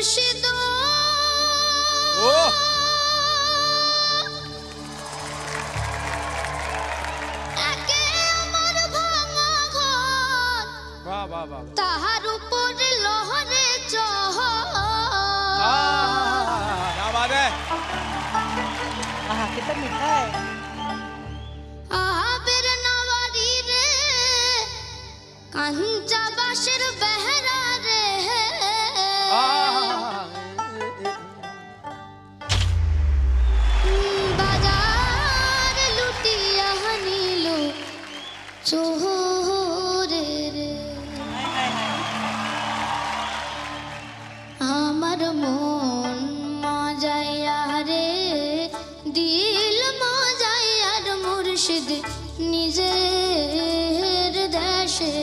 মুর্শিদ ও একে আমার ভাঙা ঘর বাহ বাহ বাহ তাহার উপরে লহরে চহর कितना मीठा है আবের নওয়ারি রে কাঞ্চা বাঁশের বেহরা রে বাজার লুটিয়া নিল চোরে রে আমার মন মজাইয়া রে দিল মজাইয়ার মুর্শিদ নিজের দেশে